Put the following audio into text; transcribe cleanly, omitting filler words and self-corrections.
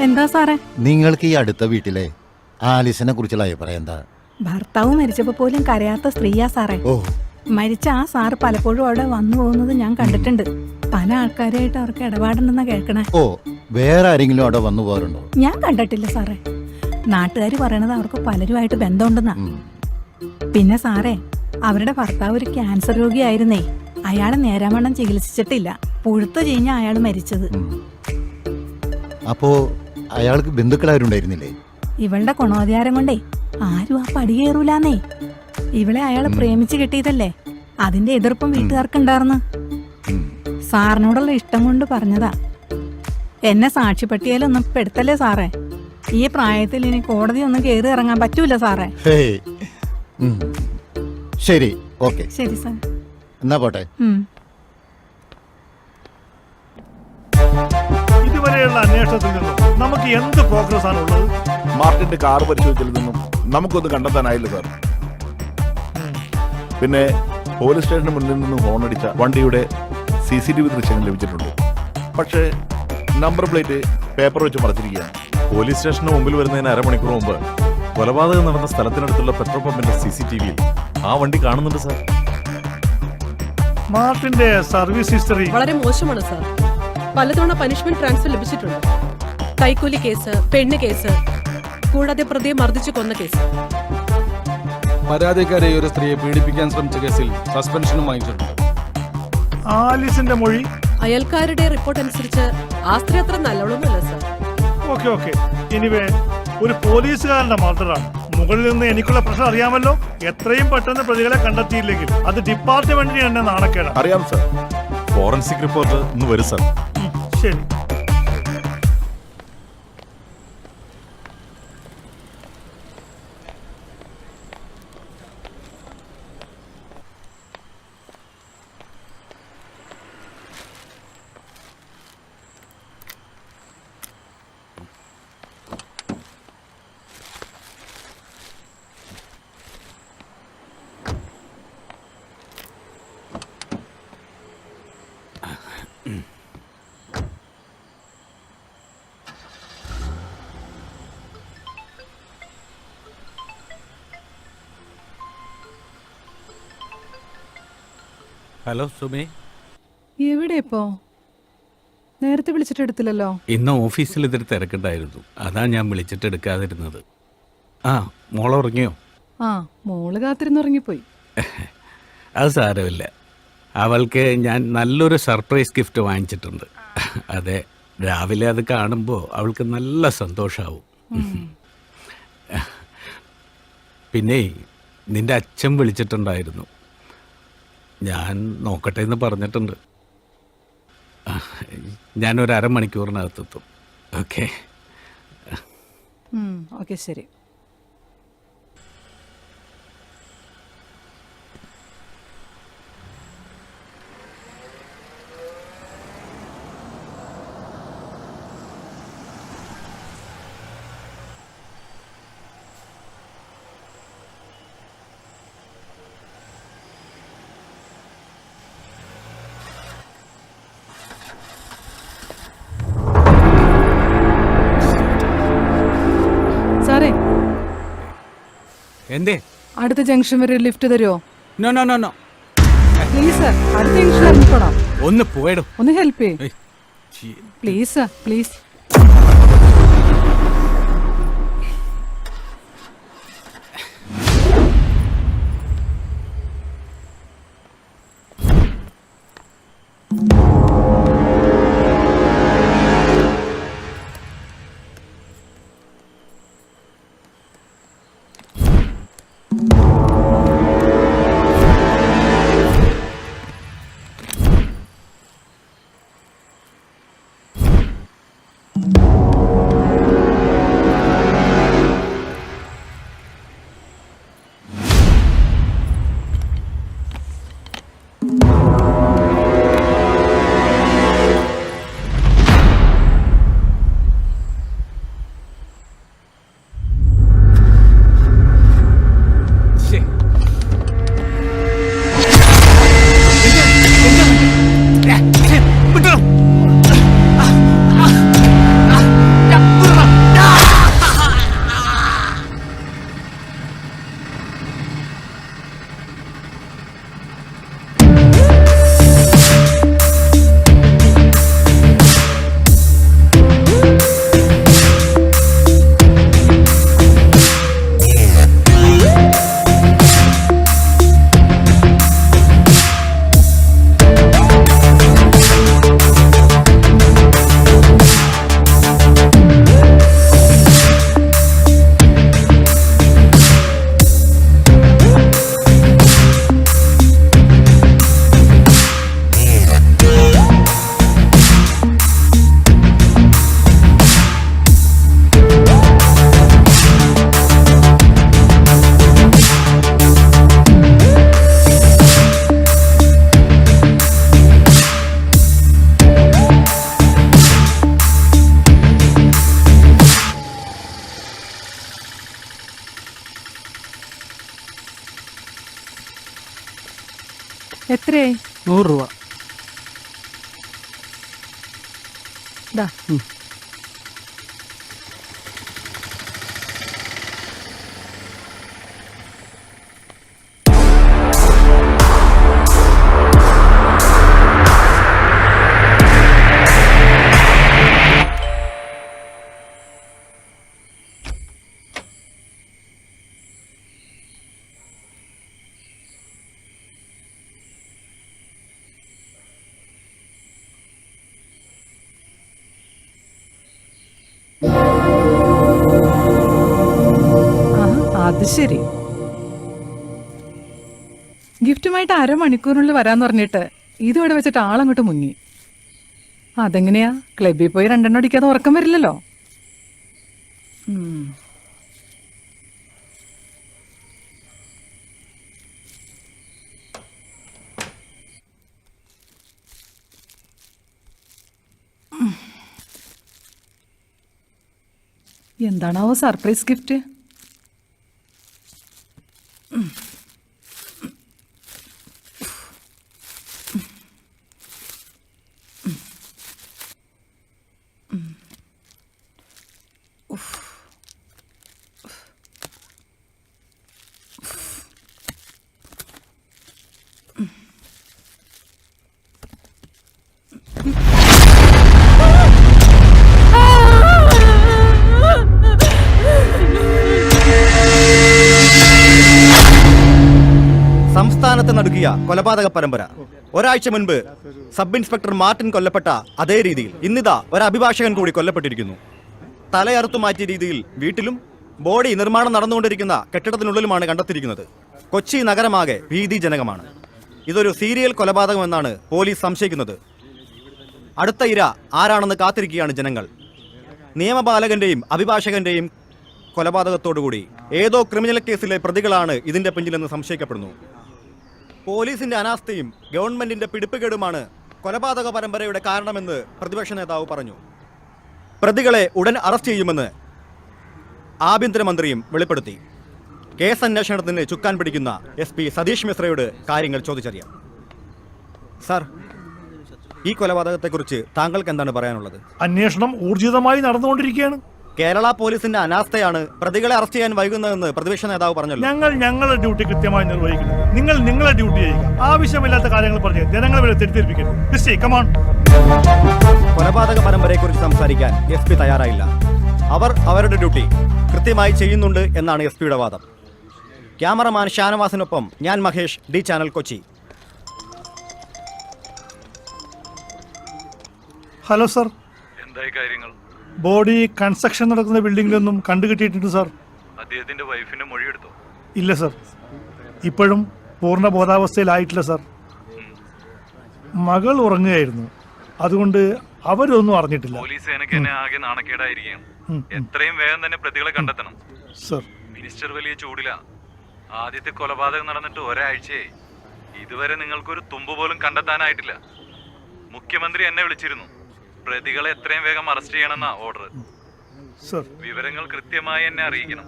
എന്താ സാറേ? നിങ്ങൾക്ക് ഈ അടുത്ത വീട്ടിലെ ആലിസിനെ കുറിച്ചുള്ള അഭിപ്രായം എന്താ? ഭർത്താവ് മരിച്ചപ്പോ പോലും കരയാത്ത സ്ത്രീയാ സാറേ. ഓ, മരിച്ച ആ സാറ് പലപ്പോഴും അവിടെ വന്നു പോകുന്നത് ഞാൻ കണ്ടിട്ടുണ്ട്. പല ആൾക്കാരായിട്ട് അവർക്ക് ഇടപാടുണ്ടെന്നാ കേൾക്കണേ. ഓ, വേറെ ആരെങ്കിലും അവിടെ വന്നു പോകാറുണ്ടോ? ഞാൻ കണ്ടിട്ടില്ല സാറേ. നാട്ടുകാർ പറയണത് അവർക്ക് പലരുമായിട്ട് ബന്ധമുണ്ടെന്നാ. പിന്നെ സാറേ, അവരുടെ ഭർത്താവ് ഒരു ക്യാൻസർ രോഗിയായിരുന്നേ. അയാളെ നേരാവണ്ണം ചികിത്സിച്ചിട്ടില്ല. പുഴുത്തു കഴിഞ്ഞ അയാൾ മരിച്ചത്. അപ്പോ അയാൾക്ക് ബന്ധുക്കളാരുണ്ടായിരുന്നില്ലേ? ഇവളുടെ ഗുണോദ്ധാരം കൊണ്ടേ ആരും ആ പടി കയറൂലാന്നേ. ഇവളെ അയാള് പ്രേമിച്ച് കിട്ടിയതല്ലേ, അതിന്റെ എതിർപ്പും വീട്ടുകാർക്കുണ്ടായിരുന്നു. സാറിനോടുള്ള ഇഷ്ടം കൊണ്ട് പറഞ്ഞതാ. എന്നെ സാക്ഷിപ്പട്ടികയിലൊന്നും പെടുത്തല്ലേ സാറേ. ഈ പ്രായത്തിൽ ഇനി കോടതി ഒന്നും കയറി ഇറങ്ങാൻ പറ്റൂല സാറേ. ശരി, ഓക്കെ. ശരി സാർ, എന്നാ പോട്ടെ. ഇതുവരെയുള്ള അന്വേഷണത്തിൽ നിന്നും നമുക്ക് എന്ത് പ്രോഗ്രസ് ആണുള്ളത്? മാർട്ടിന്റെ കാർ പരിശോധിച്ചതിൽ നിന്നും നമുക്കൊന്നും കണ്ടെത്താനായില്ല സാർ. പിന്നെ പോലീസ് സ്റ്റേഷന് മുന്നിൽ നിന്നും ഹോണടിച്ച വണ്ടിയുടെ CCTV ദൃശ്യങ്ങൾ ലഭിച്ചിട്ടുണ്ട്. പക്ഷേ നമ്പർ പ്ലേറ്റ് പേപ്പർ വെച്ച് മറച്ചിരിക്കുകയാണ്. പോലീസ് സ്റ്റേഷന് മുമ്പിൽ വരുന്നതിന് അരമണിക്കൂർ മുമ്പ് കൊലപാതകം നടന്ന സ്ഥലത്തിനടുത്തുള്ള പെട്രോൾ പമ്പിന്റെ CCTVയിൽ ആ വണ്ടി കാണുന്നുണ്ട് സാർ. മാർട്ടിന്റെ സർവീസ് ഹിസ്റ്ററി വളരെ മോശമാണ് സാർ. പലതവണ പനിഷ്മെന്റ് ട്രാൻസ്ഫർ ലഭിച്ചിട്ടുണ്ട്. കൈക്കൂലി കേസ്, പെണ്ണ് കേസ്, കൂടാതെ പ്രതിയെ മർദ്ദിച്ചു കൊന്ന കേസ്. പരാതിക്കാരെ ഒരു സ്ത്രീയെ പീഡിപ്പിക്കാൻ ശ്രമിച്ച കേസിൽ സസ്പെൻഷനും വാങ്ങിച്ചിട്ടുണ്ട്. ആലിസിന്റെ മൊഴി, അയൽക്കാരുടെ റിപ്പോർട്ട് അനുസരിച്ച് ആ സ്ത്രീ അത്ര നല്ലോണമല്ല സാർ. ഓക്കെ. എനിവേ, ഒരു പോലീസുകാരന്റെ മർഡറാണ്. മുകളിൽ നിന്ന് എനിക്കുള്ള പ്രശ്നം അറിയാമല്ലോ. എത്രയും പെട്ടെന്ന് പ്രതികളെ കണ്ടെത്തിയില്ലെങ്കിൽ അത് ഡിപ്പാർട്ട്മെന്റിന് തന്നെ നാണക്കേടാണ്. അറിയാം സാർ. ഫോറൻസിക് റിപ്പോർട്ട് ഇന്ന് വരും സാർ. ശരി. ഹലോ സുമേ, എവിടെ ഇപ്പോ? നേരത്തെ വിളിച്ചിട്ട് എടുത്തില്ലല്ലോ. ഇന്ന് ഓഫീസിൽ ഇതൊരു തിരക്കുണ്ടായിരുന്നു, അതാ ഞാൻ വിളിച്ചിട്ട് എടുക്കാതിരുന്നത്. ആ, മോളെ ഉറങ്ങിയോ? ആ, മോള് കാത്തിരുന്നുറങ്ങിപ്പോയി. അത് സാരമില്ല. അവൾക്ക് ഞാൻ നല്ലൊരു സർപ്രൈസ് ഗിഫ്റ്റ് വാങ്ങിച്ചിട്ടുണ്ട്. അതെ, രാവിലെ അത് കാണുമ്പോൾ അവൾക്ക് നല്ല സന്തോഷമാവും. പിന്നെ നിന്റെ അച്ഛൻ വിളിച്ചിട്ടുണ്ടായിരുന്നു. ഞാൻ നോക്കട്ടെ എന്ന് പറഞ്ഞിട്ടുണ്ട്. ഞാനൊരു അരമണിക്കൂറിനകത്തെത്തും. ഓക്കെ. ഓക്കെ, ശരി. സാറേ, എന്തേ? അടുത്ത ജംഗ്ഷൻ വരെ ലിഫ്റ്റ് തരുമോ? No no no no, please sir, അടുത്ത ജംഗ്ഷൻ ഇറങ്ങിക്കോളാം. ഒന്ന് പോയിടും. ഒന്ന് ഹെൽപ്പ് ചെയ്യ് പ്ലീസ് സാർ, പ്ലീസ്. എത്രയായി? 100 രൂപ. ദാ. അത് ശരി. ഗിഫ്റ്റുമായിട്ട് 1/2 മണിക്കൂറിനുള്ളിൽ വരാന്ന് പറഞ്ഞിട്ട് ഇതോടെ വെച്ചിട്ട് ആളങ്ങോട്ട് മുങ്ങി. അതെങ്ങനെയാ? ക്ലബിൽ പോയി 2 എണ്ണം അടിക്കാതെ ഉറക്കം വരില്ലല്ലോ. എന്താണാവോ സർപ്രൈസ് ഗിഫ്റ്റ്? സംസ്ഥാനത്ത് നടുക്കിയ കൊലപാതക പരമ്പര. ഒരാഴ്ച മുൻപ് സബ് ഇൻസ്പെക്ടർ മാർട്ടിൻ കൊല്ലപ്പെട്ട അതേ രീതിയിൽ ഇന്നിതാ ഒരു അഭിഭാഷകൻ കൂടി കൊല്ലപ്പെട്ടിരിക്കുന്നു. തലയറുത്തു മാറ്റിയ രീതിയിൽ വീട്ടിലും ബോഡി നിർമ്മാണം നടന്നുകൊണ്ടിരിക്കുന്ന കെട്ടിടത്തിനുള്ളിലുമാണ് കണ്ടെത്തിയിരിക്കുന്നത്. കൊച്ചി നഗരമാകെ ഭീതിജനകമാണ്. ഇതൊരു സീരിയൽ കൊലപാതകമെന്നാണ് പോലീസ് സംശയിക്കുന്നത്. അടുത്ത ഇര ആരാണെന്ന് കാത്തിരിക്കുകയാണ് ജനങ്ങൾ. നിയമപാലകന്റെയും അഭിഭാഷകന്റെയും കൊലപാതകത്തോടുകൂടി ഏതോ ക്രിമിനൽ കേസിലെ പ്രതികളാണ് ഇതിന്റെ പിന്നിലെന്ന് സംശയിക്കപ്പെടുന്നു. പോലീസിന്റെ അനാസ്ഥയും ഗവൺമെന്റിന്റെ പിടിപ്പുകേടുമാണ് കൊലപാതക പരമ്പരയുടെ കാരണമെന്ന് പ്രതിപക്ഷ നേതാവ് പറഞ്ഞു. പ്രതികളെ ഉടൻ അറസ്റ്റ് ചെയ്യുമെന്ന് ആഭ്യന്തരമന്ത്രിയും വെളിപ്പെടുത്തി. കേസ് അന്വേഷണത്തിന് ചുക്കാൻ പിടിക്കുന്ന SP സതീഷ് മിശ്രയോട് കാര്യങ്ങൾ ചോദിച്ചറിയാം. സാർ, ഈ കൊലപാതകത്തെക്കുറിച്ച് താങ്കൾക്ക് എന്താണ് പറയാനുള്ളത്? അന്വേഷണം ഊർജിതമായി നടന്നുകൊണ്ടിരിക്കുകയാണ്. കേരള പോലീസിന്റെ അനാസ്ഥയാണ് പ്രതികളെ അറസ്റ്റ് ചെയ്യാൻ വൈകുന്നതെന്ന് പ്രതിപക്ഷ നേതാവ് പറഞ്ഞല്ലോ. ഞങ്ങൾ ഞങ്ങളുടെ ഡ്യൂട്ടി കൃത്യമായി നിർവഹിക്കുന്നത്. നിങ്ങൾ നിങ്ങളുടെ ഡ്യൂട്ടി ചെയ്യുക. ആവശ്യമില്ലാത്ത കാര്യങ്ങൾ പറഞ്ഞ് ജനങ്ങളെ വരെ തെറ്റിദ്ധരിപ്പിക്കരുത്. Christy, come on. കൊലപാതക പരമ്പരയെക്കുറിച്ച് സംസാരിക്കാൻ SP തയ്യാറായില്ല. അവർ അവരുടെ ഡ്യൂട്ടി കൃത്യമായി ചെയ്യുന്നുണ്ട് എന്നാണ് SPയുടെ വാദം. ക്യാമറമാൻ ഷാനവാസിനൊപ്പം ഞാൻ Mahesh, D channel, Kochi. Hello sir. എന്തായി കാര്യങ്ങൾ? ബോഡി കൺസ്ട്രക്ഷൻ നടക്കുന്ന ബിൽഡിംഗിലൊന്നും കണ്ടുകിട്ടിയിട്ടുണ്ട് സാർ. അദ്ദേഹത്തിന്റെ വൈഫിന്റെ മൊഴിയെടുത്തോ? ഇല്ല സർ, ഇപ്പോഴും പൂർണ്ണ ബോധാവസ്ഥയിലായിട്ടില്ല സർ. മകൾ ഉറങ്ങുകയായിരുന്നു, അതുകൊണ്ട് അവരൊന്നും അറിഞ്ഞിട്ടില്ല. പോലീസ് സേനയ്ക്ക് തന്നെ ആകെ നാണക്കേടായിരിക്കും. എത്രയും വേഗം തന്നെ പ്രതികളെ കണ്ടെത്തണം സർ. മിനിസ്റ്റർ വലിയ ചൂടില. ആദ്യത്തെ കൊലപാതകം നടന്നിട്ട് ഒരാഴ്ചയായി. ഇതുവരെ നിങ്ങൾക്കൊരു തുമ്പ് പോലും കണ്ടെത്താനായിട്ടില്ല. മുഖ്യമന്ത്രി എന്നെ വിളിച്ചിരുന്നു. പ്രതികളെ എത്രയും വേഗം അറസ്റ്റ് ചെയ്യണമെന്നാ ഓർഡർ. സർ, വിവരങ്ങൾ കൃത്യമായി എന്നെ അറിയിക്കണം.